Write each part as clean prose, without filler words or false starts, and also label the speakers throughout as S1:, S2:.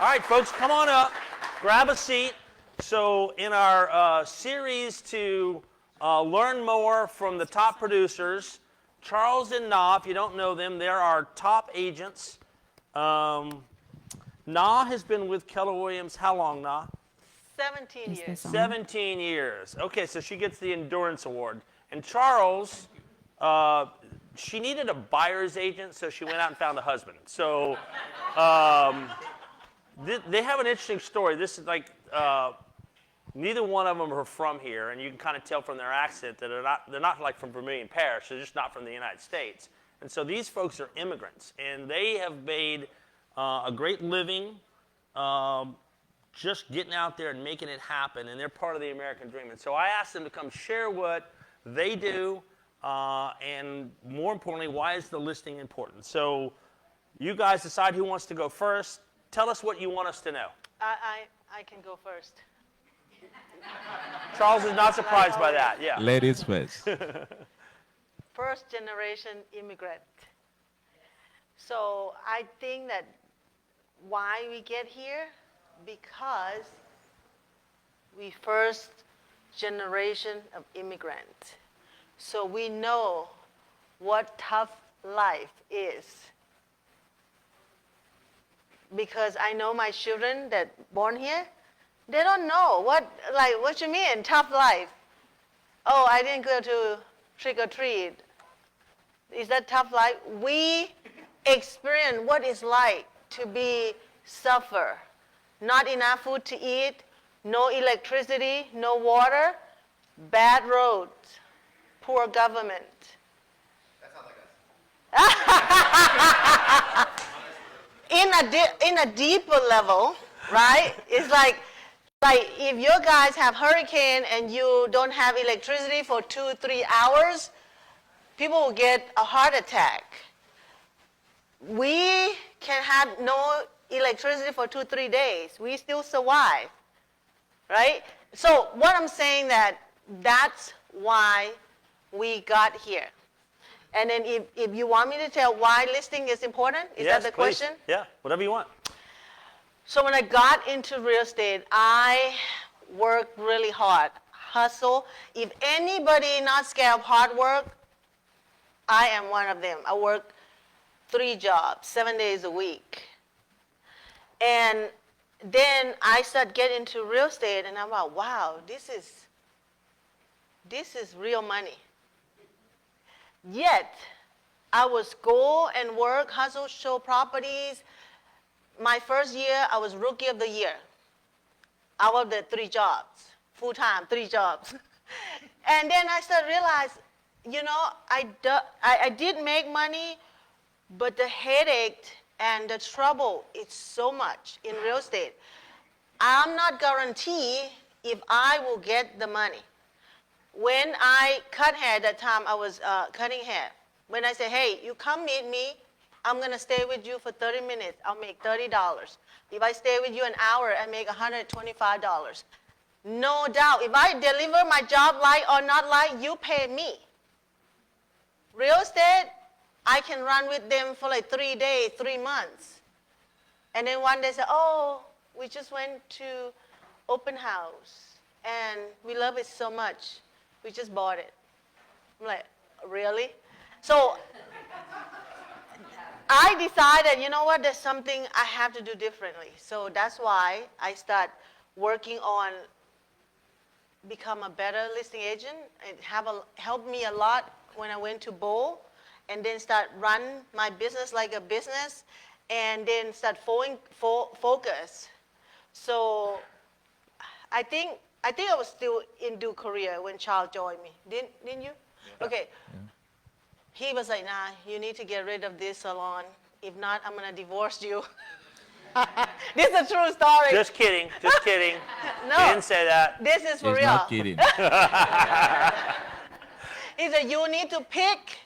S1: All right, folks, come on up. Grab a seat. So in our series to learn more from the top producers, Charles and Na, if you don't know them, they're our top agents. Na has been with Keller Williams how long, Na?
S2: 17 years.
S1: 17 years. Okay, so she gets the Endurance Award. And Charles, she needed a buyer's agent, so she went out and found a husband. So they have an interesting story. This is like neither one of them are from here, and you can kind of tell from their accent that they're not like from Vermilion Parish. They're just not from the United States. And so these folks are immigrants, and they have made a great living just getting out there and making it happen, and they're part of the American dream. And so I asked them to come share what they do, and more importantly, why is the listing important? So you guys decide who wants to go first. Tell us what you want us to know.
S2: I can go first.
S1: Charles is not surprised by that. Yeah.
S3: Ladies first.
S2: First generation immigrant. So I think that why we get here, because we first generation of immigrant. So we know what tough life is. Because I know my children that born here, they don't know what you mean, tough life. Oh, I didn't go to trick or treat. Is that tough life? We experience what it's like to be suffer. Not enough food to eat, no electricity, no water, bad roads, poor government.
S4: That sounds like us.
S2: In a deeper level, right? It's like if you guys have hurricane and you don't have electricity for 2-3 hours, people will get a heart attack. We can have no electricity for 2-3 days. We still survive, right? So what I'm saying that's why we got here. And then if you want me to tell why listing is important, is
S1: Yes,
S2: that the
S1: please.
S2: question?
S1: Yeah, whatever you want.
S2: So when I got into real estate, I worked really hard, hustle. If anybody not scared of hard work, I am one of them. I work 3 jobs, 7 days a week. And then I started getting into real estate, and I'm like, wow, this is real money. Yet, I was go and work, hustle, show properties. My first year, I was Rookie of the Year. Out of the 3 jobs, full-time, 3 jobs. And then I started to realize, I did make money, but the headache and the trouble is so much in real estate. I'm not guaranteed if I will get the money. When I cut hair, that time I was cutting hair. When I say, hey, you come meet me, I'm going to stay with you for 30 minutes. I'll make $30. If I stay with you an hour, I make $125. No doubt. If I deliver my job like or not like, you pay me. Real estate, I can run with them for like 3 days, 3 months. And then one day say, oh, we just went to open house and we love it so much. We just bought it. I'm like, really? So I decided, you know what, there's something I have to do differently. So that's why I start working on become a better listing agent. It helped me a lot when I went to Bowl, and then start run my business like a business, and then start focus. So I think I was still in due career when Charles joined me. Didn't you?
S1: Yeah.
S2: Okay. Yeah. He was like, nah, you need to get rid of this salon. If not, I'm going to divorce you. This is a true story.
S1: Just kidding. Just kidding.
S2: No.
S1: He didn't say that.
S2: This is for
S3: He's
S2: real.
S3: not kidding.
S2: He said, you need to pick.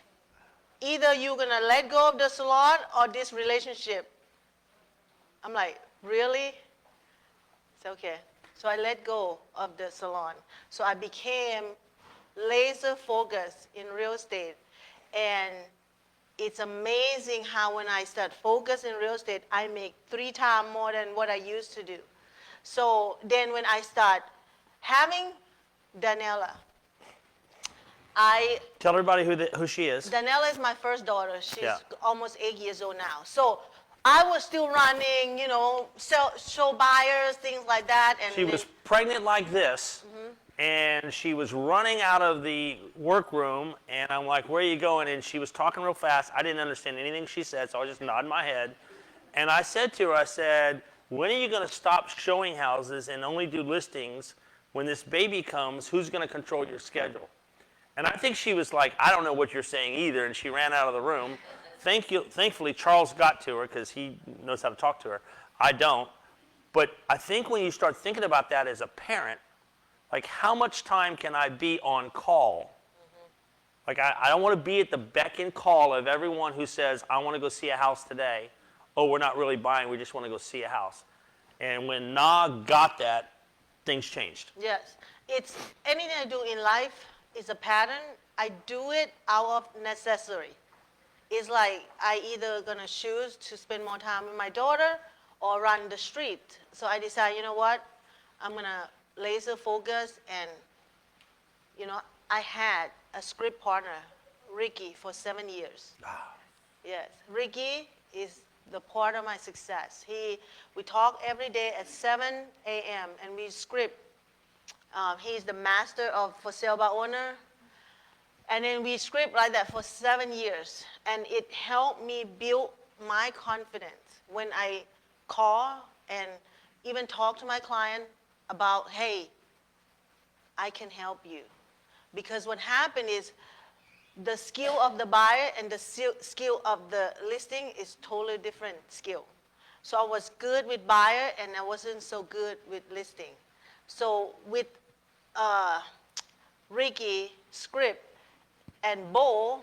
S2: Either you're going to let go of the salon or this relationship. I'm like, really? It's okay. So I let go of the salon. So I became laser focused in real estate. And it's amazing how when I start focusing real estate, I make 3 times more than what I used to do. So then when I start having Daniela,
S1: Tell everybody who she is.
S2: Daniela is my first daughter. She's
S1: Yeah.
S2: almost 8 years old now. So I was still running, show buyers, things like that. And
S1: She was pregnant like this, and she was running out of the workroom, and I'm like, where are you going? And she was talking real fast. I didn't understand anything she said, so I was just nodding my head. And I said to her, I said, when are you going to stop showing houses and only do listings? When this baby comes, who's going to control your schedule? And I think she was like, I don't know what you're saying either, and she ran out of the room. Thankfully, Charles got to her because he knows how to talk to her. I don't. But I think when you start thinking about that as a parent, like how much time can I be on call? Like I don't want to be at the beck and call of everyone who says, I want to go see a house today. Oh, we're not really buying, we just want to go see a house. And when Na got that, things changed.
S2: Yes. It's anything I do in life is a pattern. I do it out of necessity. It's like I either gonna choose to spend more time with my daughter or run the street. So I decide, you know what? I'm gonna laser focus and, I had a script partner, Ricky, for 7 years. Yes, Ricky is the part of my success. We talk every day at 7 a.m. and we script. He's the master of for sale by owner. And then we script like that for 7 years. And it helped me build my confidence when I call and even talk to my client about, hey, I can help you. Because what happened is the skill of the buyer and the skill of the listing is totally different skill. So I was good with buyer and I wasn't so good with listing. So with Ricky, script, and Bo,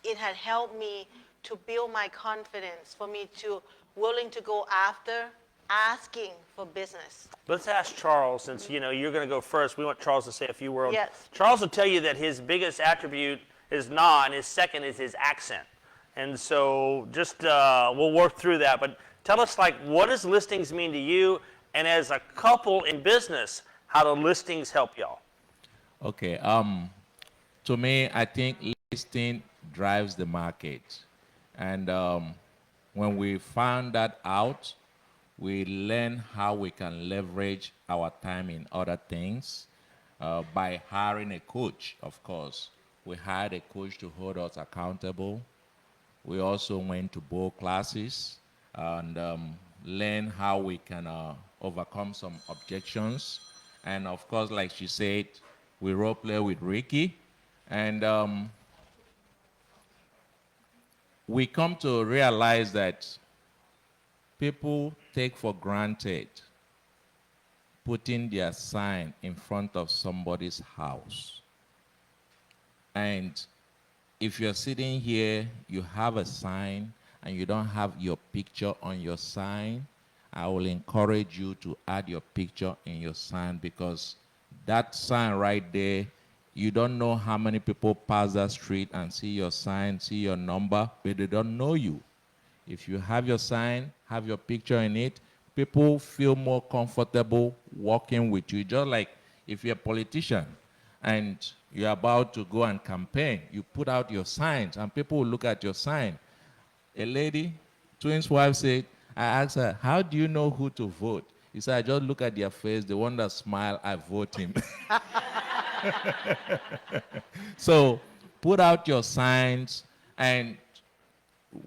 S2: it had helped me to build my confidence, for me to willing to go after asking for business.
S1: Let's ask Charles, since you're going to go first. We want Charles to say a few words.
S2: Yes.
S1: Charles will tell you that his biggest attribute is Na, and his second is his accent. And so just we'll work through that. But tell us, what does listings mean to you? And as a couple in business, how do listings help y'all?
S3: Okay. To me, I think listing drives the market. And when we found that out, we learn how we can leverage our time in other things by hiring a coach, of course. We hired a coach to hold us accountable. We also went to Bo classes and learn how we can overcome some objections. And of course, like she said, we role play with Ricky. And we come to realize that people take for granted putting their sign in front of somebody's house. And if you're sitting here, you have a sign, and you don't have your picture on your sign, I will encourage you to add your picture in your sign, because that sign right there, you don't know how many people pass that street and see your sign, see your number, but they don't know you. If you have your sign, have your picture in it, people feel more comfortable walking with you. Just like if you're a politician and you're about to go and campaign, you put out your signs and people will look at your sign. A lady, twins wife said, I asked her, how do you know who to vote? He said, I just look at their face, the one that smile, I vote him. So put out your signs, and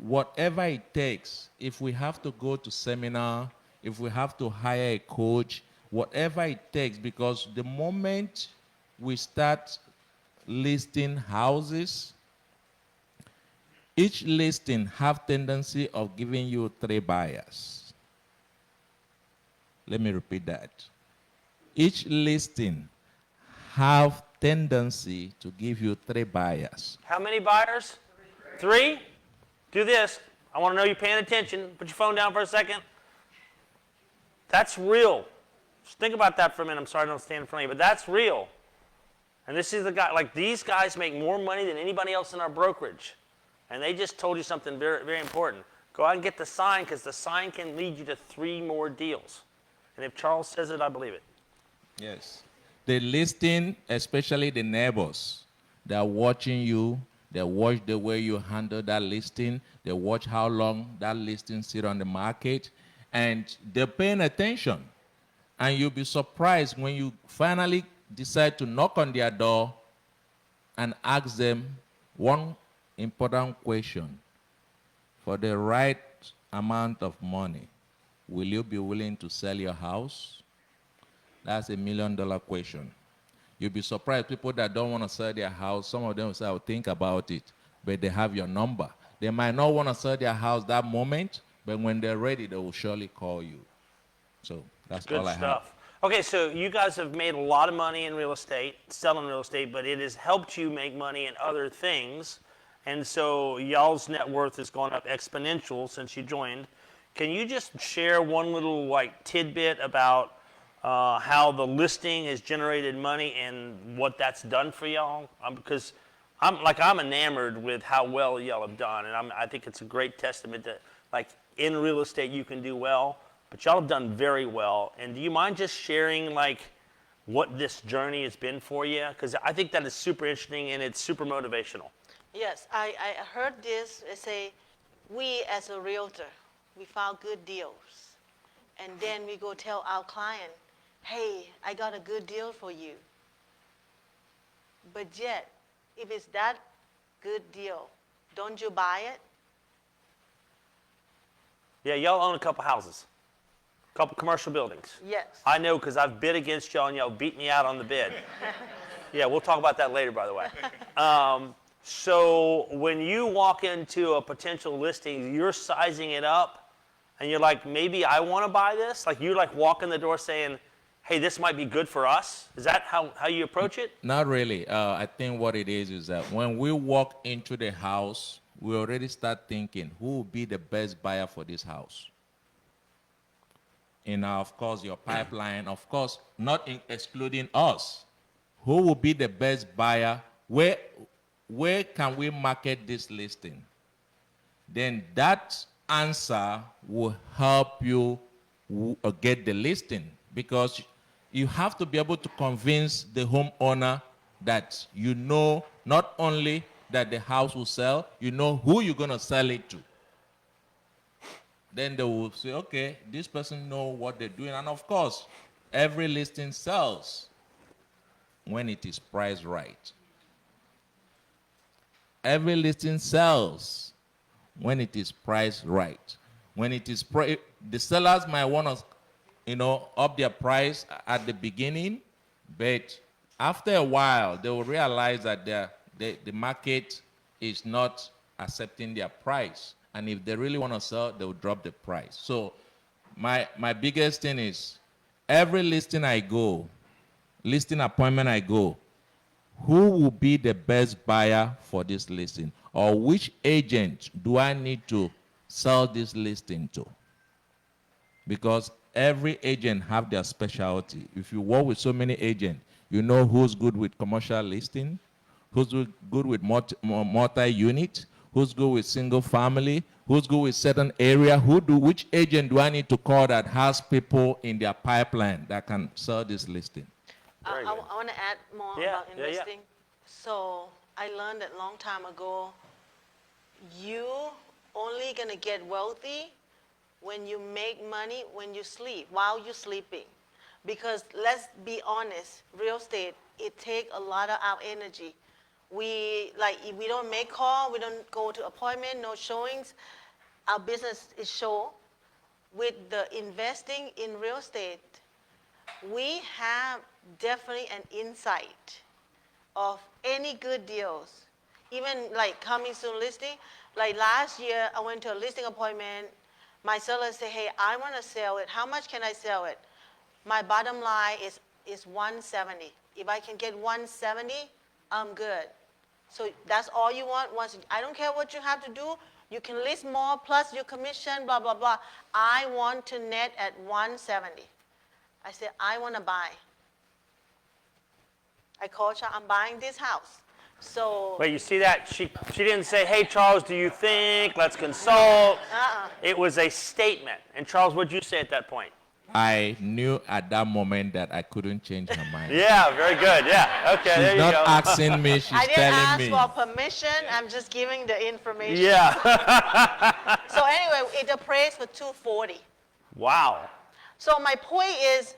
S3: whatever it takes, if we have to go to seminar, if we have to hire a coach, whatever it takes, because the moment we start listing houses, each listing have tendency of giving you 3 buyers. Let me repeat that. Each listing have tendency to give you 3 buyers.
S1: How many buyers? 3? Do this. I want to know you're paying attention. Put your phone down for a second. That's real. Just think about that for a minute. I'm sorry I don't stand in front of you, but that's real. And this is the guy, these guys make more money than anybody else in our brokerage. and they just told you something very, very important. Go out and get the sign, because the sign can lead you to 3 more deals. And if Charles says it, I believe it.
S3: Yes. The listing, especially the neighbors, they're watching you. They watch the way you handle that listing. They watch how long that listing sit on the market, and they're paying attention. And you'll be surprised when you finally decide to knock on their door and ask them one important question. For the right amount of money, will you be willing to sell your house? That's $1 million question. You'll be surprised, people that don't want to sell their house, some of them will say, I'll think about it, but they have your number. They might not want to sell their house that moment, but when they're ready, they will surely call you. So that's
S1: Good
S3: all I have.
S1: stuff. Okay, so you guys have made a lot of money in real estate, selling real estate, but it has helped you make money in other things. And so y'all's net worth has gone up exponential since you joined. Can you just share one little tidbit about how the listing has generated money and what that's done for y'all? Because I'm enamored with how well y'all have done, and I think it's a great testament that in real estate you can do well, but y'all have done very well. And do you mind just sharing what this journey has been for you? Because I think that is super interesting and it's super motivational.
S2: Yes, I heard this say, we as a realtor, we found good deals. And then we go tell our client, hey, I got a good deal for you. But yet, if it's that good deal, don't you buy it?
S1: Yeah, y'all own a couple houses, a couple commercial buildings.
S2: Yes.
S1: I know because I've bid against y'all and y'all beat me out on the bid. Yeah, we'll talk about that later, by the way. So when you walk into a potential listing, you're sizing it up, and you're like, maybe I want to buy this? You're walk in the door saying, hey, this might be good for us? Is that how you approach it?
S3: Not really. I think what it is that when we walk into the house, we already start thinking, who will be the best buyer for this house? Of course, your pipeline, of course, not excluding us. Who will be the best buyer? Where can we market this listing? Then that answer will help you get the listing, because you have to be able to convince the homeowner that you know not only that the house will sell, you know who you're going to sell it to. Then they will say, okay, this person knows what they're doing. And of course, every listing sells when it is priced right. Every listing sells when it is priced right. When it is the sellers might want to, up their price at the beginning, but after a while, they will realize that the market is not accepting their price. And if they really want to sell, they will drop the price. So my biggest thing is, every listing appointment I go, who will be the best buyer for this listing? Or which agent do I need to sell this listing to? Because every agent have their specialty. If you work with so many agents, you know who's good with commercial listing, who's good with multi-unit, who's good with single family, who's good with certain area, which agent do I need to call that has people in their pipeline that can sell this listing?
S2: I want to add more about investing. So I learned that long time ago, you only going to get wealthy when you make money when you sleep, while you're sleeping. Because let's be honest, real estate, it takes a lot of our energy. If we don't make call, we don't go to appointment, no showings, our business is show. With the investing in real estate, we have definitely an insight of any good deals. Even coming soon listing, last year I went to a listing appointment, my seller said, hey, I want to sell it. How much can I sell it? My bottom line is 170. If I can get 170, I'm good. So that's all you want? I don't care what you have to do. You can list more plus your commission, blah, blah, blah. I want to net at 170. I said, I want to buy. I called her, I'm buying this house. So,
S1: Wait, you see that? She didn't say, hey, Charles, do you think? Let's consult. It was a statement. And Charles, what'd you say at that point?
S3: I knew at that moment that I couldn't change her mind.
S1: Yeah, very good. Yeah. Okay, there
S3: She's
S1: you
S3: not
S1: go.
S3: asking me, she's
S2: I didn't
S3: telling
S2: ask
S3: me.
S2: for permission. I'm just giving the information.
S1: Yeah.
S2: So anyway, it appraised for 240.
S1: Wow.
S2: So my point is,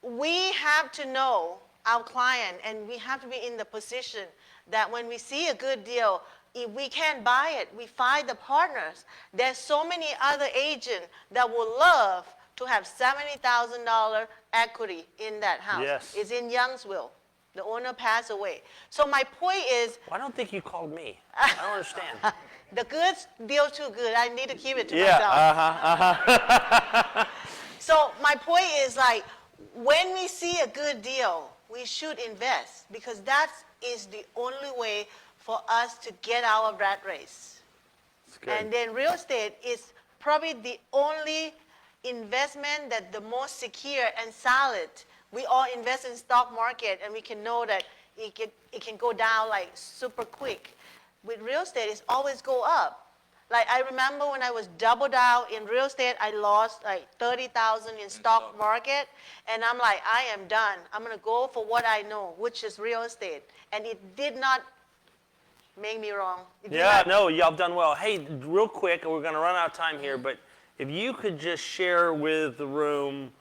S2: we have to know our client, and we have to be in the position that when we see a good deal, if we can't buy it, we find the partners. There's so many other agents that would love to have $70,000 equity in that house.
S1: Yes.
S2: It's in Youngsville. The owner passed away. So my point is,
S1: Well, I don't think you called me. I don't understand.
S2: the good deal too good. I need to keep it to
S1: Yeah.
S2: myself. So my point is, like, when we see a good deal, we should invest, because that is the only way for us to get our rat race.
S1: It's good.
S2: And then real estate is probably the only investment that the most secure and solid. We all invest in stock market, and we can know that it can go down like super quick. With real estate, it's always go up. Like, I remember when I was double down in real estate, I lost like 30,000 in stock market, and I'm like, I am done. I'm gonna go for what I know, which is real estate. And it did not make me wrong. It did
S1: Yeah,
S2: not-
S1: no, y'all done well. Hey, real quick, we're going to run out of time here, but if you could just share with the room,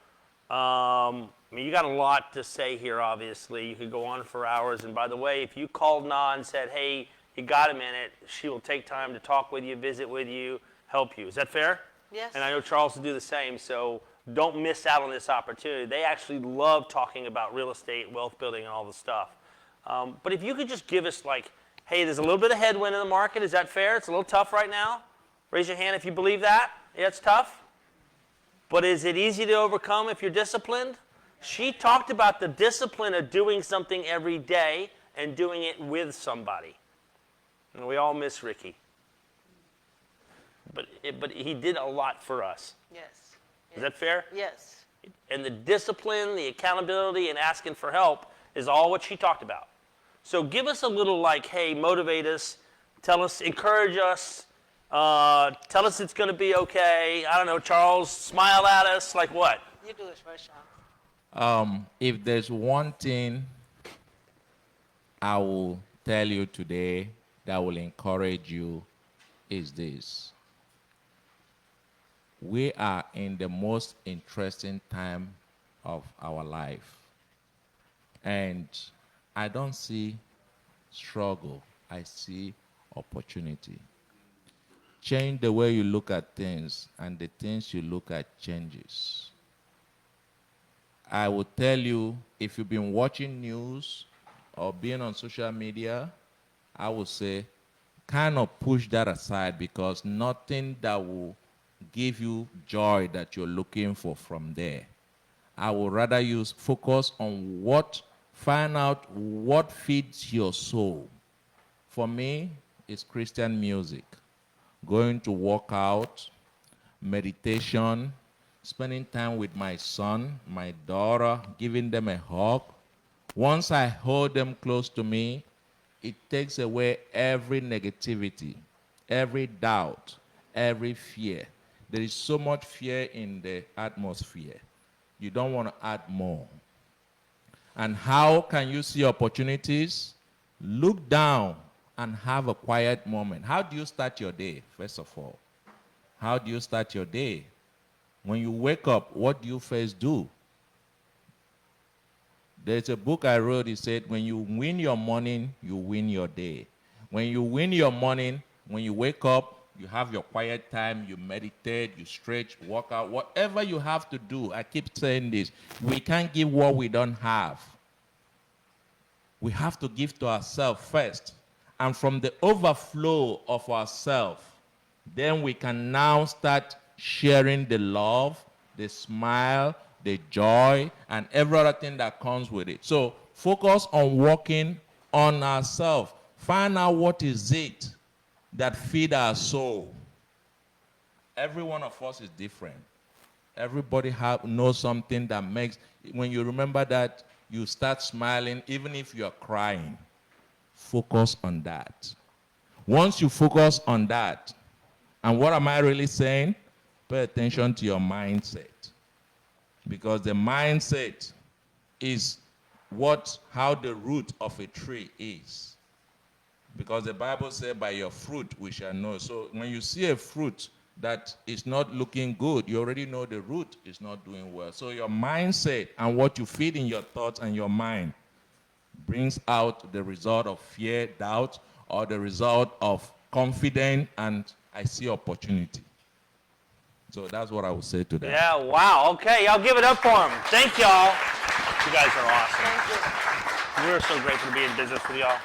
S1: I mean, you got a lot to say here, obviously. You could go on for hours. And by the way, if you called Na and said, hey, you got a minute, she will take time to talk with you, visit with you, help you. Is that fair?
S2: Yes.
S1: And I know Charles will do the same, so don't miss out on this opportunity. They actually love talking about real estate, wealth building, and all the stuff. But if you could just give us, like, hey, there's a little bit of headwind in the market. Is that fair? It's a little tough right now. Raise your hand if you believe that. Yeah, it's tough. But is it easy to overcome if you're disciplined? She talked about the discipline of doing something every day and doing it with somebody. And we all miss Ricky. But he did a lot for us.
S2: Yes.
S1: Is that fair?
S2: Yes.
S1: And the discipline, the accountability, and asking for help is all what she talked about. So give us a little, like, hey, motivate us, tell us, encourage us, tell us it's going to be okay. I don't know, Charles, smile at us, like what?
S2: You do it first, Sean.
S3: If there's one thing I will tell you today that will encourage you, is this. We are in the most interesting time of our life. And I don't see struggle, I see opportunity. Change the way you look at things, and the things you look at changes. I will tell you, if you've been watching news or being on social media, I would say kind of push that aside, because nothing that will give you joy that you're looking for from there. I would rather focus on find out what feeds your soul. For me, it's Christian music. Going to work out, meditation, spending time with my son, my daughter, giving them a hug. Once I hold them close to me, it takes away every negativity, every doubt, every fear. There is so much fear in the atmosphere. You don't want to add more. And how can you see opportunities? Look down and have a quiet moment. How do you start your day, first of all? How do you start your day? When you wake up, what do you first do? There's a book I wrote, it said, when you win your morning, you win your day. When you win your morning, when you wake up, you have your quiet time, you meditate, you stretch, work out, whatever you have to do. I keep saying this. We can't give what we don't have. We have to give to ourselves first. And from the overflow of ourselves, then we can now start sharing the love, the smile, the joy, and every other thing that comes with it. So focus on working on ourselves. Find out what is it that feed our soul. Every one of us is different. Everybody knows something that makes, when you remember that, you start smiling even if you're crying. focus on that. Once you focus on that, and what am I really saying? Pay attention to your mindset. Because the mindset is how the root of a tree is. Because the Bible says, by your fruit we shall know. So when you see a fruit that is not looking good, you already know the root is not doing well. So your mindset and what you feed in your thoughts and your mind brings out the result of fear, doubt, or the result of confidence, and I see opportunity. So that's what I would say to that.
S1: Yeah, wow. Okay, y'all give it up for him. Thank y'all. You guys are awesome.
S2: Thank you.
S1: We're so grateful to be in business with y'all.